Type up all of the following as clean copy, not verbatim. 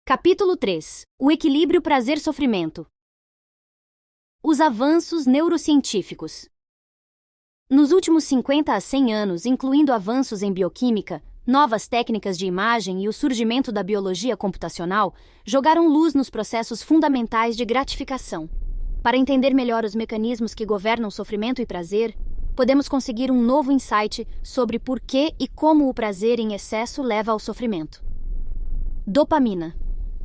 Capítulo 3. O equilíbrio prazer-sofrimento. Os avanços neurocientíficos. Nos últimos 50 a 100 anos, incluindo avanços em bioquímica, novas técnicas de imagem e o surgimento da biologia computacional, jogaram luz nos processos fundamentais de gratificação. Para entender melhor os mecanismos que governam sofrimento e prazer, podemos conseguir um novo insight sobre por que e como o prazer em excesso leva ao sofrimento. Dopamina.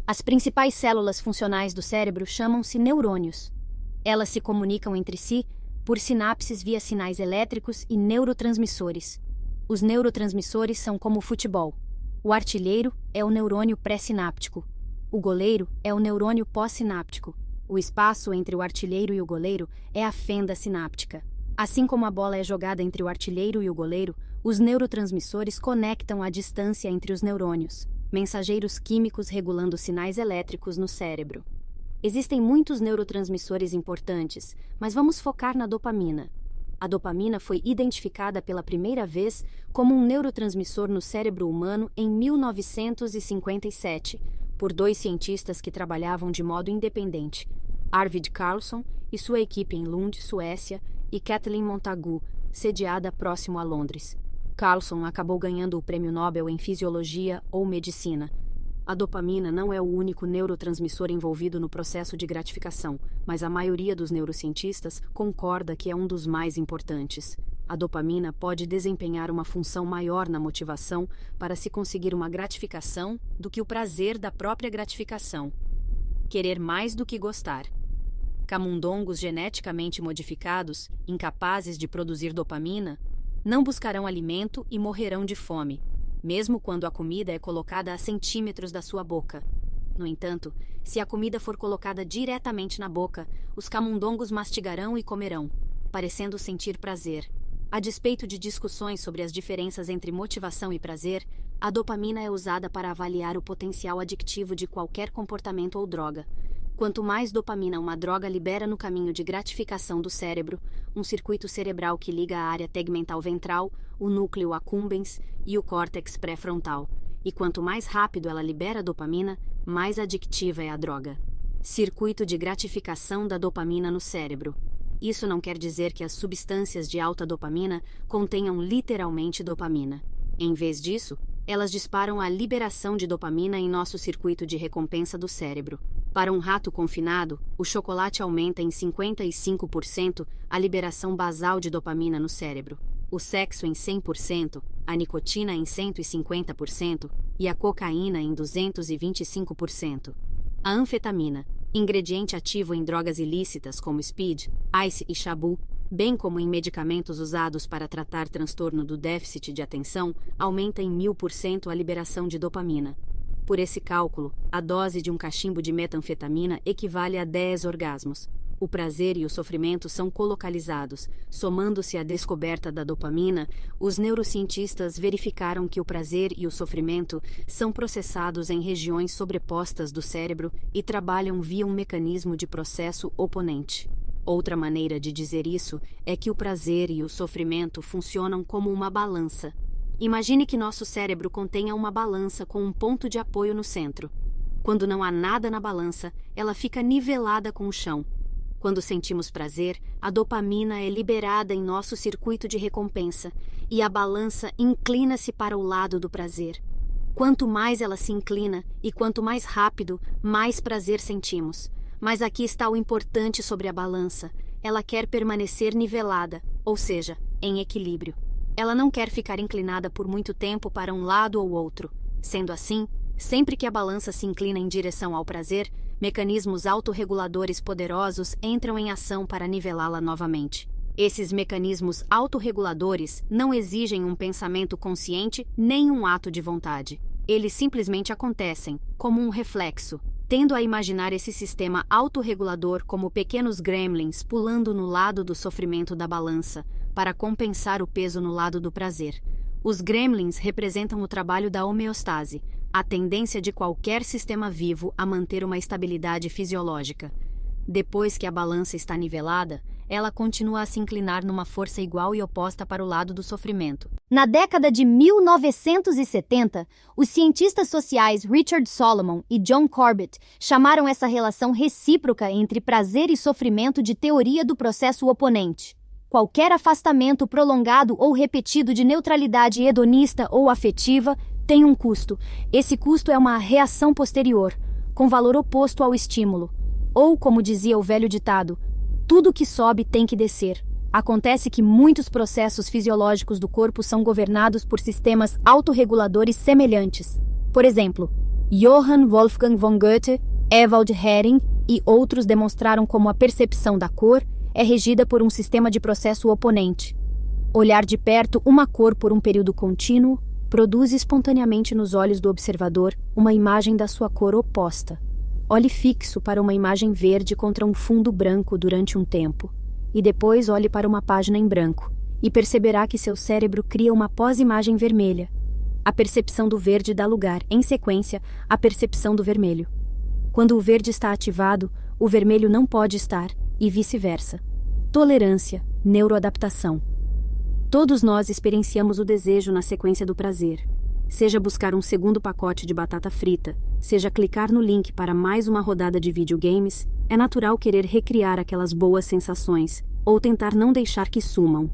As principais células funcionais do cérebro chamam-se neurônios. Elas se comunicam entre si por sinapses via sinais elétricos e neurotransmissores. Os neurotransmissores são como o futebol. O artilheiro é o neurônio pré-sináptico. O goleiro é o neurônio pós-sináptico. O espaço entre o artilheiro e o goleiro é a fenda sináptica. Assim como a bola é jogada entre o artilheiro e o goleiro, os neurotransmissores conectam a distância entre os neurônios, mensageiros químicos regulando sinais elétricos no cérebro. Existem muitos neurotransmissores importantes, mas vamos focar na dopamina. A dopamina foi identificada pela primeira vez como um neurotransmissor no cérebro humano em 1957, por dois cientistas que trabalhavam de modo independente, Arvid Carlsson e sua equipe em Lund, Suécia, e Kathleen Montagu, sediada próximo a Londres. Carlsson acabou ganhando o Prêmio Nobel em Fisiologia ou Medicina. A dopamina não é o único neurotransmissor envolvido no processo de gratificação, mas a maioria dos neurocientistas concorda que é um dos mais importantes. A dopamina pode desempenhar uma função maior na motivação para se conseguir uma gratificação do que o prazer da própria gratificação. Querer mais do que gostar. Camundongos geneticamente modificados, incapazes de produzir dopamina, não buscarão alimento e morrerão de fome, mesmo quando a comida é colocada a centímetros da sua boca. No entanto, se a comida for colocada diretamente na boca, os camundongos mastigarão e comerão, parecendo sentir prazer. A despeito de discussões sobre as diferenças entre motivação e prazer, a dopamina é usada para avaliar o potencial adictivo de qualquer comportamento ou droga. Quanto mais dopamina uma droga libera no caminho de gratificação do cérebro, um circuito cerebral que liga a área tegmental ventral, o núcleo accumbens e o córtex pré-frontal, e quanto mais rápido ela libera dopamina, mais adictiva é a droga. Circuito de gratificação da dopamina no cérebro. Isso não quer dizer que as substâncias de alta dopamina contenham literalmente dopamina. Em vez disso, elas disparam a liberação de dopamina em nosso circuito de recompensa do cérebro. Para um rato confinado, o chocolate aumenta em 55% a liberação basal de dopamina no cérebro, o sexo em 100%, a nicotina em 150% e a cocaína em 225%. A anfetamina, ingrediente ativo em drogas ilícitas como speed, ice e shabu, bem como em medicamentos usados para tratar transtorno do déficit de atenção, aumenta em 1000% a liberação de dopamina. Por esse cálculo, a dose de um cachimbo de metanfetamina equivale a 10 orgasmos. O prazer e o sofrimento são colocalizados. Somando-se à descoberta da dopamina, os neurocientistas verificaram que o prazer e o sofrimento são processados em regiões sobrepostas do cérebro e trabalham via um mecanismo de processo oponente. Outra maneira de dizer isso é que o prazer e o sofrimento funcionam como uma balança. Imagine que nosso cérebro contenha uma balança com um ponto de apoio no centro. Quando não há nada na balança, ela fica nivelada com o chão. Quando sentimos prazer, a dopamina é liberada em nosso circuito de recompensa e a balança inclina-se para o lado do prazer. Quanto mais ela se inclina e quanto mais rápido, mais prazer sentimos. Mas aqui está o importante sobre a balança. Ela quer permanecer nivelada, ou seja, em equilíbrio. Ela não quer ficar inclinada por muito tempo para um lado ou outro. Sendo assim, sempre que a balança se inclina em direção ao prazer, mecanismos autorreguladores poderosos entram em ação para nivelá-la novamente. Esses mecanismos autorreguladores não exigem um pensamento consciente nem um ato de vontade. Eles simplesmente acontecem, como um reflexo, tendo a imaginar esse sistema autorregulador como pequenos gremlins pulando no lado do sofrimento da balança, para compensar o peso no lado do prazer. Os gremlins representam o trabalho da homeostase, a tendência de qualquer sistema vivo a manter uma estabilidade fisiológica. Depois que a balança está nivelada, ela continua a se inclinar numa força igual e oposta para o lado do sofrimento. Na década de 1970, os cientistas sociais Richard Solomon e John Corbett chamaram essa relação recíproca entre prazer e sofrimento de teoria do processo oponente. Qualquer afastamento prolongado ou repetido de neutralidade hedonista ou afetiva tem um custo. Esse custo é uma reação posterior, com valor oposto ao estímulo. Ou, como dizia o velho ditado, tudo que sobe tem que descer. Acontece que muitos processos fisiológicos do corpo são governados por sistemas autorreguladores semelhantes. Por exemplo, Johann Wolfgang von Goethe, Ewald Hering e outros demonstraram como a percepção da cor é regida por um sistema de processo oponente. Olhar de perto uma cor por um período contínuo produz espontaneamente nos olhos do observador uma imagem da sua cor oposta. Olhe fixo para uma imagem verde contra um fundo branco durante um tempo, e depois olhe para uma página em branco, e perceberá que seu cérebro cria uma pós-imagem vermelha. A percepção do verde dá lugar, em sequência, à percepção do vermelho. Quando o verde está ativado, o vermelho não pode estar, e vice-versa. Tolerância, neuroadaptação. Todos nós experienciamos o desejo na sequência do prazer. Seja buscar um segundo pacote de batata frita, seja clicar no link para mais uma rodada de videogames, é natural querer recriar aquelas boas sensações, ou tentar não deixar que sumam.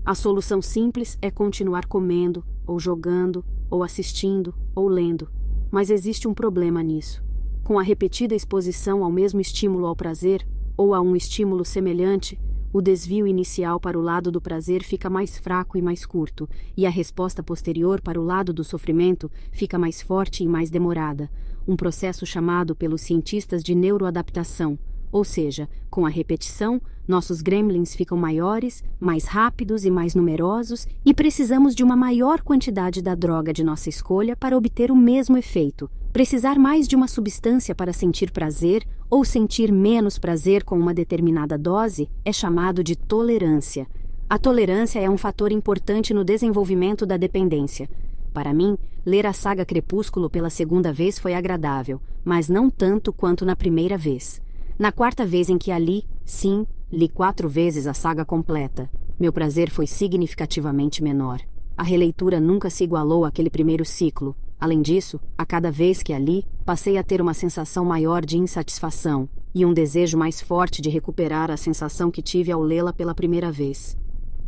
A solução simples é continuar comendo, ou jogando, ou assistindo, ou lendo. Mas existe um problema nisso. Com a repetida exposição ao mesmo estímulo ao prazer, ou a um estímulo semelhante, o desvio inicial para o lado do prazer fica mais fraco e mais curto, e a resposta posterior para o lado do sofrimento fica mais forte e mais demorada, um processo chamado pelos cientistas de neuroadaptação, ou seja, com a repetição, nossos gremlins ficam maiores, mais rápidos e mais numerosos, e precisamos de uma maior quantidade da droga de nossa escolha para obter o mesmo efeito. Precisar mais de uma substância para sentir prazer ou sentir menos prazer com uma determinada dose é chamado de tolerância. A tolerância é um fator importante no desenvolvimento da dependência. Para mim, ler a saga Crepúsculo pela segunda vez foi agradável, mas não tanto quanto na primeira vez. Na quarta vez em que a li, sim, li 4 vezes a saga completa. Meu prazer foi significativamente menor. A releitura nunca se igualou àquele primeiro ciclo. Além disso, a cada vez que a li, passei a ter uma sensação maior de insatisfação e um desejo mais forte de recuperar a sensação que tive ao lê-la pela primeira vez.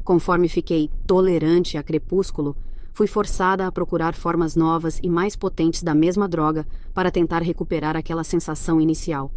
Conforme fiquei tolerante a Crepúsculo, fui forçada a procurar formas novas e mais potentes da mesma droga para tentar recuperar aquela sensação inicial.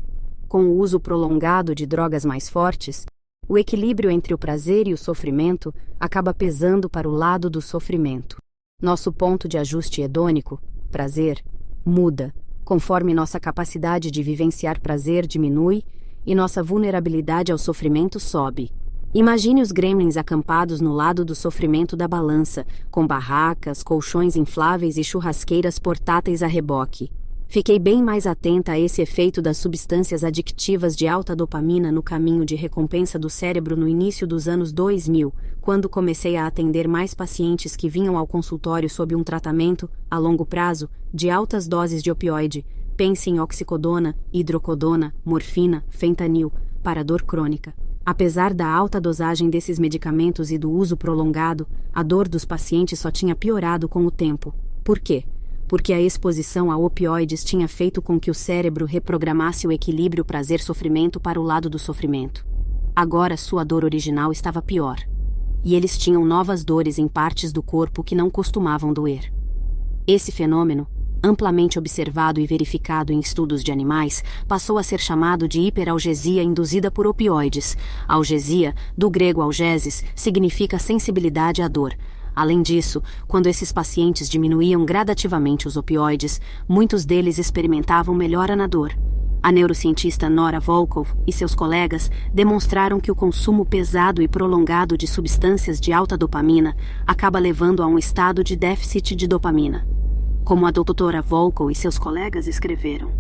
Com o uso prolongado de drogas mais fortes, o equilíbrio entre o prazer e o sofrimento acaba pesando para o lado do sofrimento. Nosso ponto de ajuste hedônico, prazer, muda, conforme nossa capacidade de vivenciar prazer diminui e nossa vulnerabilidade ao sofrimento sobe. Imagine os gremlins acampados no lado do sofrimento da balança, com barracas, colchões infláveis e churrasqueiras portáteis a reboque. Fiquei bem mais atenta a esse efeito das substâncias adictivas de alta dopamina no caminho de recompensa do cérebro no início dos anos 2000, quando comecei a atender mais pacientes que vinham ao consultório sob um tratamento, a longo prazo, de altas doses de opioide, pense em oxicodona, hidrocodona, morfina, fentanil, para dor crônica. Apesar da alta dosagem desses medicamentos e do uso prolongado, a dor dos pacientes só tinha piorado com o tempo. Por quê? Porque a exposição a opioides tinha feito com que o cérebro reprogramasse o equilíbrio prazer-sofrimento para o lado do sofrimento. Agora sua dor original estava pior. E eles tinham novas dores em partes do corpo que não costumavam doer. Esse fenômeno, amplamente observado e verificado em estudos de animais, passou a ser chamado de hiperalgesia induzida por opioides. Algesia, do grego algesis, significa sensibilidade à dor. Além disso, quando esses pacientes diminuíam gradativamente os opioides, muitos deles experimentavam melhora na dor. A neurocientista Nora Volkow e seus colegas demonstraram que o consumo pesado e prolongado de substâncias de alta dopamina acaba levando a um estado de déficit de dopamina. Como a doutora Volkow e seus colegas escreveram,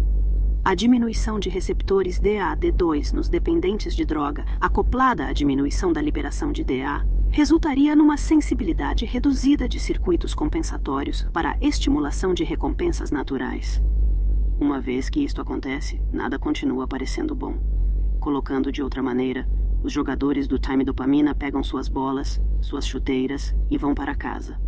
a diminuição de receptores DA-D2 nos dependentes de droga, acoplada à diminuição da liberação de DA, resultaria numa sensibilidade reduzida de circuitos compensatórios para a estimulação de recompensas naturais. Uma vez que isto acontece, nada continua parecendo bom. Colocando de outra maneira, Os jogadores do Time Dopamina pegam suas bolas, suas chuteiras e vão para casa.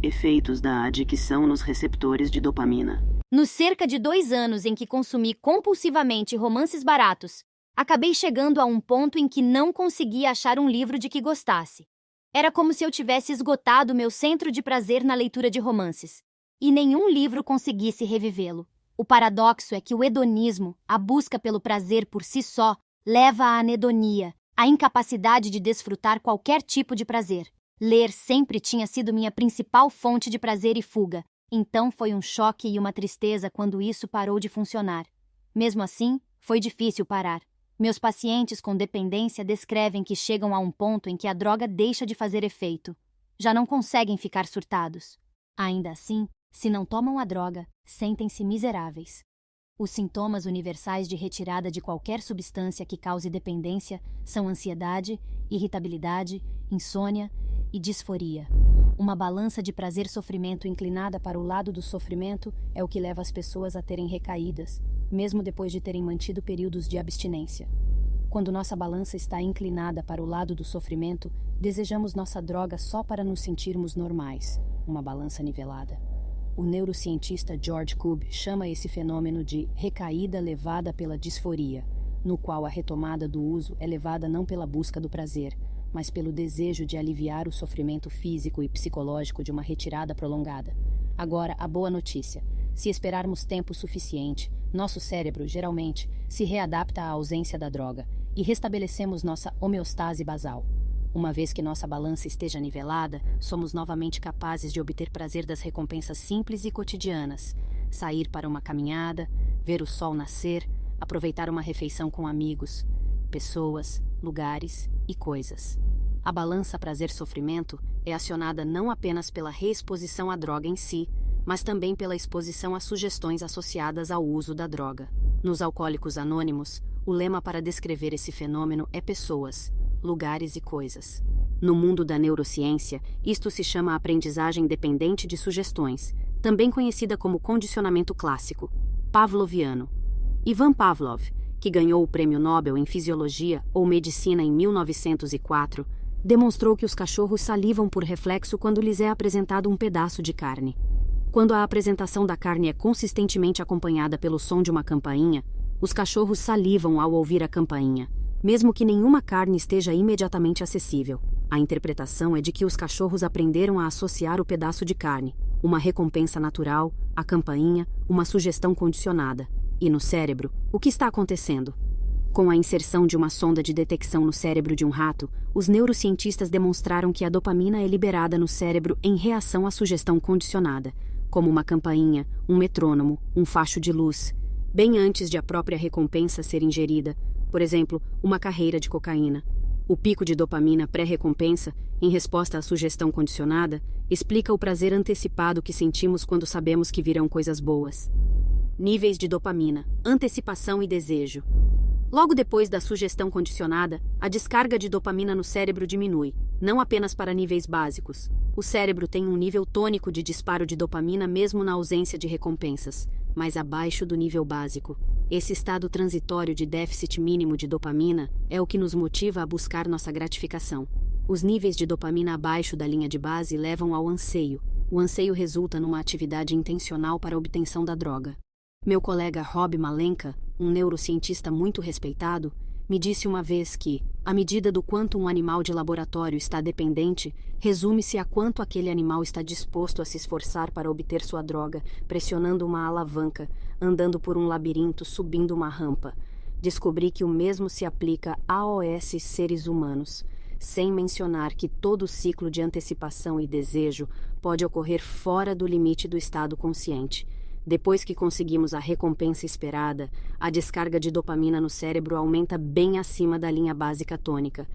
Efeitos da adicção nos receptores de dopamina. Nos cerca de 2 anos em que consumi compulsivamente romances baratos, acabei chegando a um ponto em que não conseguia achar um livro de que gostasse. Era como se eu tivesse esgotado meu centro de prazer na leitura de romances, e nenhum livro conseguisse revivê-lo. O paradoxo é que o hedonismo, a busca pelo prazer por si só, leva à anedonia, a incapacidade de desfrutar qualquer tipo de prazer. Ler sempre tinha sido minha principal fonte de prazer e fuga, então foi um choque e uma tristeza quando isso parou de funcionar. Mesmo assim, foi difícil parar. Meus pacientes com dependência descrevem que chegam a um ponto em que a droga deixa de fazer efeito. Já não conseguem ficar surtados. Ainda assim, se não tomam a droga, sentem-se miseráveis. Os sintomas universais de retirada de qualquer substância que cause dependência são ansiedade, irritabilidade, insônia e disforia. Uma balança de prazer-sofrimento inclinada para o lado do sofrimento é o que leva as pessoas a terem recaídas, mesmo depois de terem mantido períodos de abstinência. Quando nossa balança está inclinada para o lado do sofrimento, desejamos nossa droga só para nos sentirmos normais, uma balança nivelada. O neurocientista George Koob chama esse fenômeno de recaída levada pela disforia, no qual a retomada do uso é levada não pela busca do prazer, mas pelo desejo de aliviar o sofrimento físico e psicológico de uma retirada prolongada. Agora, a boa notícia. Se esperarmos tempo suficiente, nosso cérebro, geralmente, se readapta à ausência da droga e restabelecemos nossa homeostase basal. Uma vez que nossa balança esteja nivelada, somos novamente capazes de obter prazer das recompensas simples e cotidianas. Sair para uma caminhada, ver o sol nascer, aproveitar uma refeição com amigos, pessoas, lugares e coisas. A balança prazer-sofrimento é acionada não apenas pela reexposição à droga em si, mas também pela exposição a sugestões associadas ao uso da droga. Nos Alcoólicos Anônimos, o lema para descrever esse fenômeno é pessoas, lugares e coisas. No mundo da neurociência, isto se chama aprendizagem dependente de sugestões, também conhecida como condicionamento clássico, pavloviano. Ivan Pavlov, que ganhou o Prêmio Nobel em Fisiologia ou Medicina em 1904, demonstrou que os cachorros salivam por reflexo quando lhes é apresentado um pedaço de carne. Quando a apresentação da carne é consistentemente acompanhada pelo som de uma campainha, os cachorros salivam ao ouvir a campainha, mesmo que nenhuma carne esteja imediatamente acessível. A interpretação é de que os cachorros aprenderam a associar o pedaço de carne, uma recompensa natural, a campainha, uma sugestão condicionada. E no cérebro, o que está acontecendo? Com a inserção de uma sonda de detecção no cérebro de um rato, os neurocientistas demonstraram que a dopamina é liberada no cérebro em reação à sugestão condicionada, como uma campainha, um metrônomo, um facho de luz, bem antes de a própria recompensa ser ingerida, por exemplo, uma carreira de cocaína. O pico de dopamina pré-recompensa, em resposta à sugestão condicionada, explica o prazer antecipado que sentimos quando sabemos que virão coisas boas. Níveis de dopamina, antecipação e desejo. Logo depois da sugestão condicionada, a descarga de dopamina no cérebro diminui, não apenas para níveis básicos. O cérebro tem um nível tônico de disparo de dopamina mesmo na ausência de recompensas, mas abaixo do nível básico. Esse estado transitório de déficit mínimo de dopamina é o que nos motiva a buscar nossa gratificação. Os níveis de dopamina abaixo da linha de base levam ao anseio. O anseio resulta numa atividade intencional para a obtenção da droga. Meu colega Rob Malenka, um neurocientista muito respeitado, me disse uma vez que, à medida do quanto um animal de laboratório está dependente, resume-se a quanto aquele animal está disposto a se esforçar para obter sua droga, pressionando uma alavanca, andando por um labirinto, subindo uma rampa. Descobri que o mesmo se aplica aos seres humanos, sem mencionar que todo o ciclo de antecipação e desejo pode ocorrer fora do limite do estado consciente. Depois que conseguimos a recompensa esperada, a descarga de dopamina no cérebro aumenta bem acima da linha básica tônica.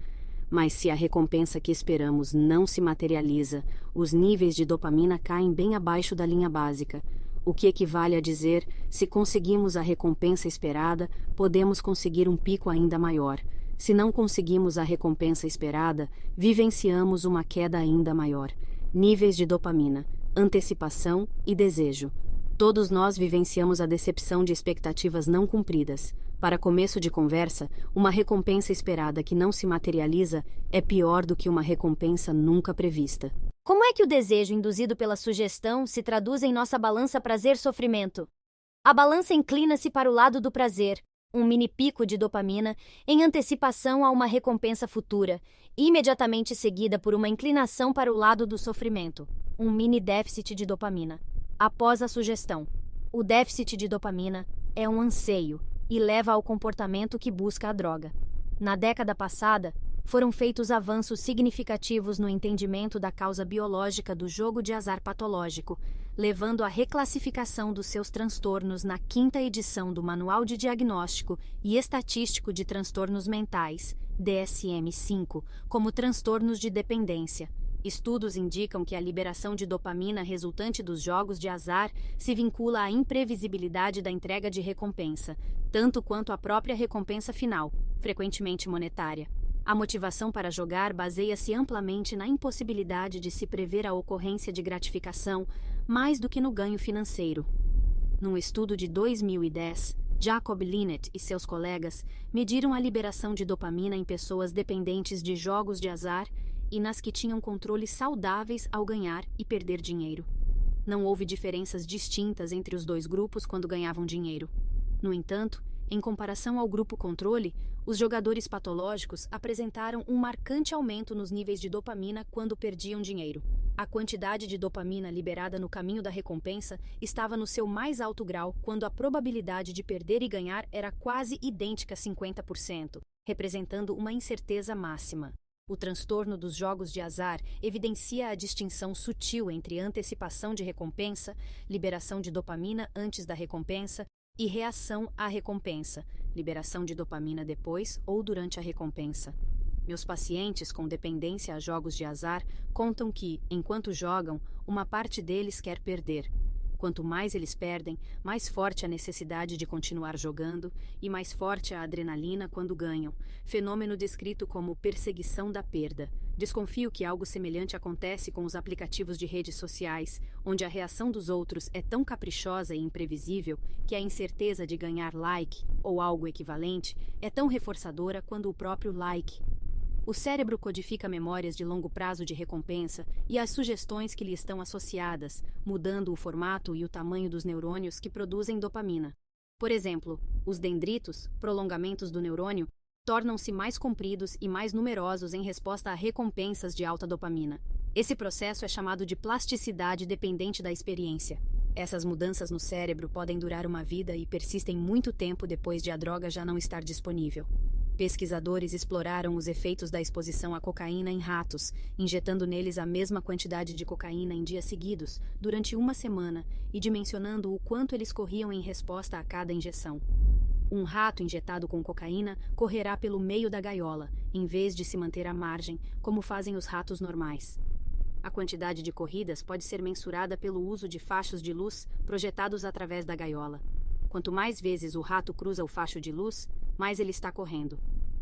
Mas se a recompensa que esperamos não se materializa, os níveis de dopamina caem bem abaixo da linha básica, o que equivale a dizer, se conseguimos a recompensa esperada, podemos conseguir um pico ainda maior. Se não conseguimos a recompensa esperada, vivenciamos uma queda ainda maior. Níveis de dopamina, antecipação e desejo. Todos nós vivenciamos a decepção de expectativas não cumpridas. Para começo de conversa, uma recompensa esperada que não se materializa é pior do que uma recompensa nunca prevista. Como é que o desejo induzido pela sugestão se traduz em nossa balança prazer-sofrimento? A balança inclina-se para o lado do prazer, um mini pico de dopamina em antecipação a uma recompensa futura, imediatamente seguida por uma inclinação para o lado do sofrimento, um mini déficit de dopamina. Após a sugestão, o déficit de dopamina é um anseio e leva ao comportamento que busca a droga. Na década passada, foram feitos avanços significativos no entendimento da causa biológica do jogo de azar patológico, levando à reclassificação dos seus transtornos na 5ª edição do Manual de Diagnóstico e Estatístico de Transtornos Mentais, DSM-5, como transtornos de dependência. Estudos indicam que a liberação de dopamina resultante dos jogos de azar se vincula à imprevisibilidade da entrega de recompensa, tanto quanto à própria recompensa final, frequentemente monetária. A motivação para jogar baseia-se amplamente na impossibilidade de se prever a ocorrência de gratificação, mais do que no ganho financeiro. Num estudo de 2010, Jacob Linnet e seus colegas mediram a liberação de dopamina em pessoas dependentes de jogos de azar e nas que tinham controles saudáveis ao ganhar e perder dinheiro. Não houve diferenças distintas entre os dois grupos quando ganhavam dinheiro. No entanto, em comparação ao grupo controle, os jogadores patológicos apresentaram um marcante aumento nos níveis de dopamina quando perdiam dinheiro. A quantidade de dopamina liberada no caminho da recompensa estava no seu mais alto grau quando a probabilidade de perder e ganhar era quase idêntica a 50%, representando uma incerteza máxima. O transtorno dos jogos de azar evidencia a distinção sutil entre antecipação de recompensa, liberação de dopamina antes da recompensa, e reação à recompensa, liberação de dopamina depois ou durante a recompensa. Meus pacientes com dependência a jogos de azar contam que, enquanto jogam, uma parte deles quer perder. Quanto mais eles perdem, mais forte a necessidade de continuar jogando e mais forte a adrenalina quando ganham, fenômeno descrito como perseguição da perda. Desconfio que algo semelhante acontece com os aplicativos de redes sociais, onde a reação dos outros é tão caprichosa e imprevisível que a incerteza de ganhar like, ou algo equivalente, é tão reforçadora quanto o próprio like. O cérebro codifica memórias de longo prazo de recompensa e as sugestões que lhe estão associadas, mudando o formato e o tamanho dos neurônios que produzem dopamina. Por exemplo, os dendritos, prolongamentos do neurônio, tornam-se mais compridos e mais numerosos em resposta a recompensas de alta dopamina. Esse processo é chamado de plasticidade dependente da experiência. Essas mudanças no cérebro podem durar uma vida e persistem muito tempo depois de a droga já não estar disponível. Pesquisadores exploraram os efeitos da exposição à cocaína em ratos, injetando neles a mesma quantidade de cocaína em dias seguidos, durante uma semana, e dimensionando o quanto eles corriam em resposta a cada injeção. Um rato injetado com cocaína correrá pelo meio da gaiola, em vez de se manter à margem, como fazem os ratos normais. A quantidade de corridas pode ser mensurada pelo uso de fachos de luz projetados através da gaiola. Quanto mais vezes o rato cruza o facho de luz, mais ele está correndo.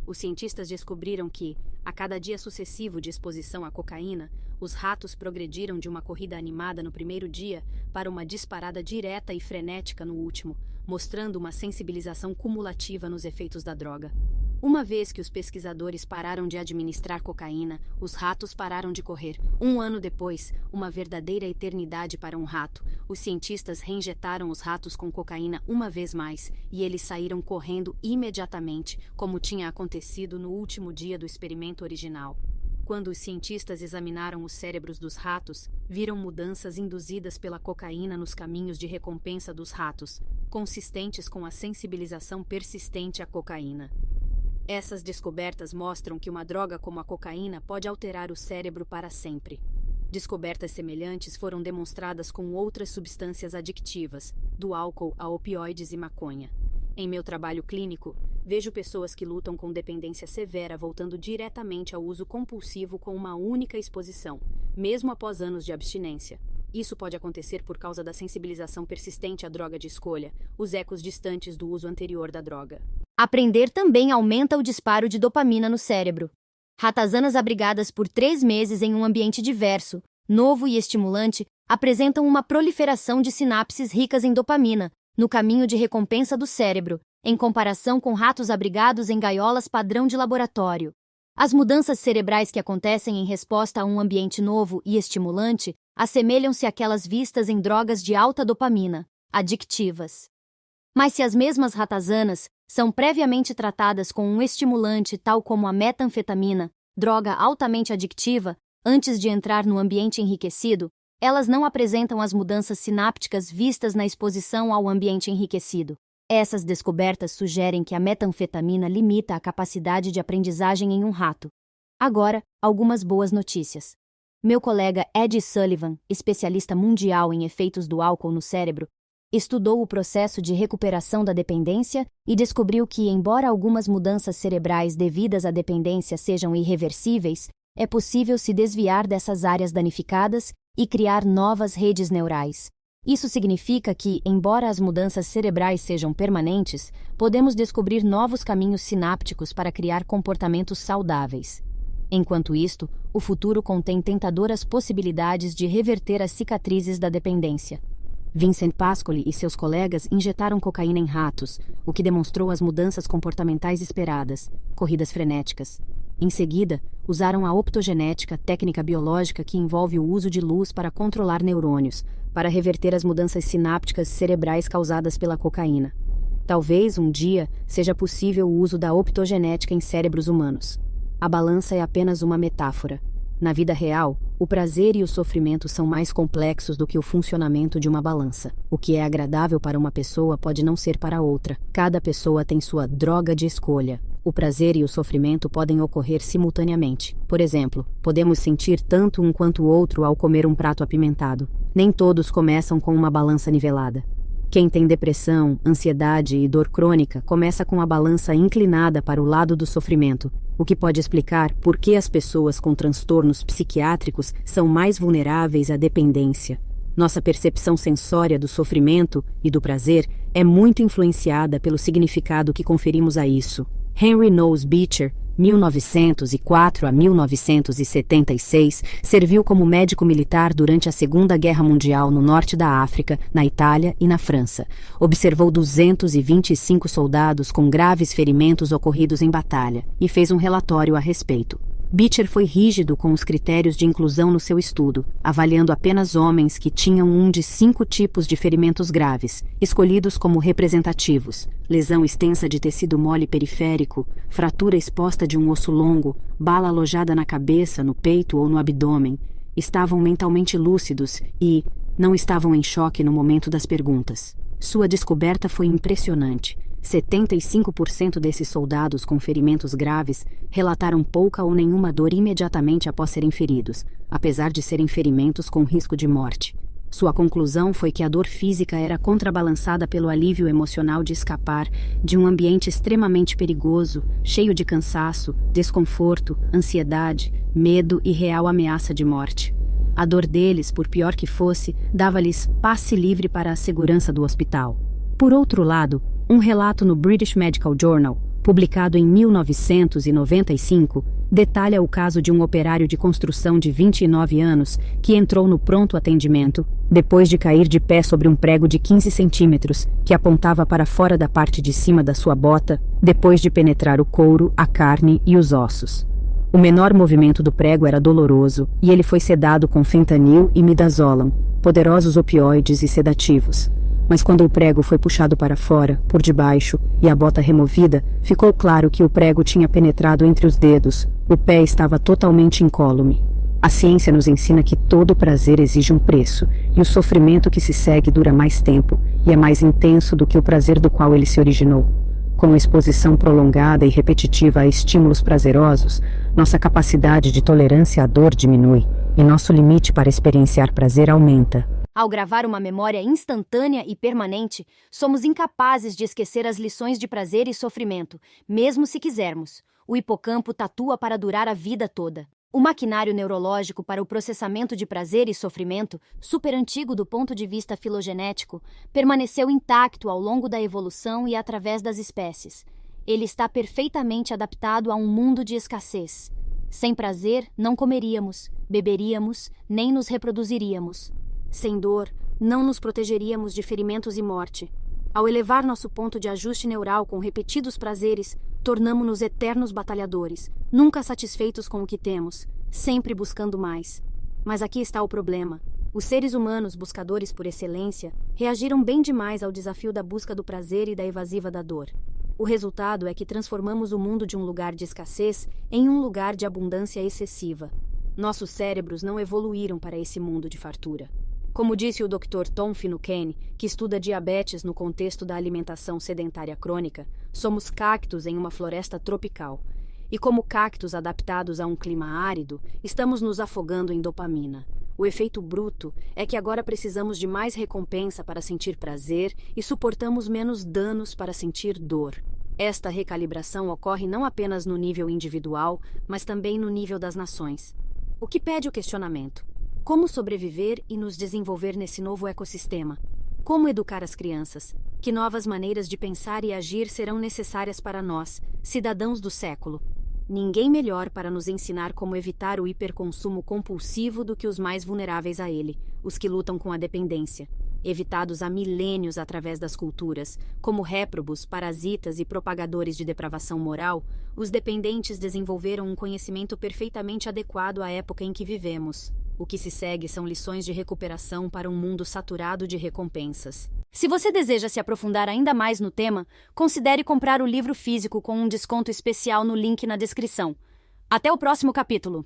Os cientistas descobriram que, a cada dia sucessivo de exposição à cocaína, os ratos progrediram de uma corrida animada no primeiro dia para uma disparada direta e frenética no último, mostrando uma sensibilização cumulativa nos efeitos da droga. Uma vez que os pesquisadores pararam de administrar cocaína, os ratos pararam de correr. 1 ano depois, uma verdadeira eternidade para um rato, os cientistas reinjetaram os ratos com cocaína uma vez mais, e eles saíram correndo imediatamente, como tinha acontecido no último dia do experimento original. Quando os cientistas examinaram os cérebros dos ratos, viram mudanças induzidas pela cocaína nos caminhos de recompensa dos ratos, consistentes com a sensibilização persistente à cocaína. Essas descobertas mostram que uma droga como a cocaína pode alterar o cérebro para sempre. Descobertas semelhantes foram demonstradas com outras substâncias adictivas, do álcool a opioides e maconha. Em meu trabalho clínico, vejo pessoas que lutam com dependência severa voltando diretamente ao uso compulsivo com uma única exposição, mesmo após anos de abstinência. Isso pode acontecer por causa da sensibilização persistente à droga de escolha, os ecos distantes do uso anterior da droga. Aprender também aumenta o disparo de dopamina no cérebro. Ratazanas abrigadas por 3 meses em um ambiente diverso, novo e estimulante, apresentam uma proliferação de sinapses ricas em dopamina, no caminho de recompensa do cérebro, em comparação com ratos abrigados em gaiolas padrão de laboratório. As mudanças cerebrais que acontecem em resposta a um ambiente novo e estimulante assemelham-se àquelas vistas em drogas de alta dopamina, adictivas. Mas se as mesmas ratazanas são previamente tratadas com um estimulante tal como a metanfetamina, droga altamente adictiva, antes de entrar no ambiente enriquecido, elas não apresentam as mudanças sinápticas vistas na exposição ao ambiente enriquecido. Essas descobertas sugerem que a metanfetamina limita a capacidade de aprendizagem em um rato. Agora, algumas boas notícias. Meu colega Ed Sullivan, especialista mundial em efeitos do álcool no cérebro, estudou o processo de recuperação da dependência e descobriu que, embora algumas mudanças cerebrais devidas à dependência sejam irreversíveis, é possível se desviar dessas áreas danificadas e criar novas redes neurais. Isso significa que, embora as mudanças cerebrais sejam permanentes, podemos descobrir novos caminhos sinápticos para criar comportamentos saudáveis. Enquanto isto, o futuro contém tentadoras possibilidades de reverter as cicatrizes da dependência. Vincent Pascoli e seus colegas injetaram cocaína em ratos, o que demonstrou as mudanças comportamentais esperadas, corridas frenéticas. Em seguida, usaram a optogenética, técnica biológica que envolve o uso de luz para controlar neurônios, para reverter as mudanças sinápticas cerebrais causadas pela cocaína. Talvez, um dia, seja possível o uso da optogenética em cérebros humanos. A balança é apenas uma metáfora. Na vida real, o prazer e o sofrimento são mais complexos do que o funcionamento de uma balança. O que é agradável para uma pessoa pode não ser para outra. Cada pessoa tem sua droga de escolha. O prazer e o sofrimento podem ocorrer simultaneamente. Por exemplo, podemos sentir tanto um quanto o outro ao comer um prato apimentado. Nem todos começam com uma balança nivelada. Quem tem depressão, ansiedade e dor crônica começa com a balança inclinada para o lado do sofrimento, o que pode explicar por que as pessoas com transtornos psiquiátricos são mais vulneráveis à dependência. Nossa percepção sensória do sofrimento e do prazer é muito influenciada pelo significado que conferimos a isso. Henry Knowles Beecher, 1904 a 1976, serviu como médico militar durante a Segunda Guerra Mundial no norte da África, na Itália e na França. Observou 225 soldados com graves ferimentos ocorridos em batalha e fez um relatório a respeito. Beecher foi rígido com os critérios de inclusão no seu estudo, avaliando apenas homens que tinham um de 5 tipos de ferimentos graves, escolhidos como representativos: lesão extensa de tecido mole periférico, fratura exposta de um osso longo, bala alojada na cabeça, no peito ou no abdômen. Estavam mentalmente lúcidos e não estavam em choque no momento das perguntas. Sua descoberta foi impressionante. 75% desses soldados com ferimentos graves relataram pouca ou nenhuma dor imediatamente após serem feridos, apesar de serem ferimentos com risco de morte. Sua conclusão foi que a dor física era contrabalançada pelo alívio emocional de escapar de um ambiente extremamente perigoso, cheio de cansaço, desconforto, ansiedade, medo e real ameaça de morte. A dor deles, por pior que fosse, dava-lhes passe livre para a segurança do hospital. Por outro lado, um relato no British Medical Journal, publicado em 1995, detalha o caso de um operário de construção de 29 anos que entrou no pronto atendimento depois de cair de pé sobre um prego de 15 centímetros que apontava para fora da parte de cima da sua bota, depois de penetrar o couro, a carne e os ossos. O menor movimento do prego era doloroso e ele foi sedado com fentanil e midazolam, poderosos opioides e sedativos. Mas quando o prego foi puxado para fora, por debaixo, e a bota removida, ficou claro que o prego tinha penetrado entre os dedos. O pé estava totalmente incólume. A ciência nos ensina que todo prazer exige um preço, e o sofrimento que se segue dura mais tempo, e é mais intenso do que o prazer do qual ele se originou. Com a exposição prolongada e repetitiva a estímulos prazerosos, nossa capacidade de tolerância à dor diminui, e nosso limite para experienciar prazer aumenta. Ao gravar uma memória instantânea e permanente, somos incapazes de esquecer as lições de prazer e sofrimento, mesmo se quisermos. O hipocampo tatua para durar a vida toda. O maquinário neurológico para o processamento de prazer e sofrimento, super antigo do ponto de vista filogenético, permaneceu intacto ao longo da evolução e através das espécies. Ele está perfeitamente adaptado a um mundo de escassez. Sem prazer, não comeríamos, beberíamos, nem nos reproduziríamos. Sem dor, não nos protegeríamos de ferimentos e morte. Ao elevar nosso ponto de ajuste neural com repetidos prazeres, tornamo-nos eternos batalhadores, nunca satisfeitos com o que temos, sempre buscando mais. Mas aqui está o problema. Os seres humanos, buscadores por excelência, reagiram bem demais ao desafio da busca do prazer e da evasiva da dor. O resultado é que transformamos o mundo de um lugar de escassez em um lugar de abundância excessiva. Nossos cérebros não evoluíram para esse mundo de fartura. Como disse o Dr. Tom Finucane, que estuda diabetes no contexto da alimentação sedentária crônica, somos cactos em uma floresta tropical. E como cactos adaptados a um clima árido, estamos nos afogando em dopamina. O efeito bruto é que agora precisamos de mais recompensa para sentir prazer e suportamos menos danos para sentir dor. Esta recalibração ocorre não apenas no nível individual, mas também no nível das nações. O que pede o questionamento? Como sobreviver e nos desenvolver nesse novo ecossistema? Como educar as crianças? Que novas maneiras de pensar e agir serão necessárias para nós, cidadãos do século? Ninguém melhor para nos ensinar como evitar o hiperconsumo compulsivo do que os mais vulneráveis a ele, os que lutam com a dependência. Evitados há milênios através das culturas, como réprobos, parasitas e propagadores de depravação moral, os dependentes desenvolveram um conhecimento perfeitamente adequado à época em que vivemos. O que se segue são lições de recuperação para um mundo saturado de recompensas. Se você deseja se aprofundar ainda mais no tema, considere comprar o livro físico com um desconto especial no link na descrição. Até o próximo capítulo!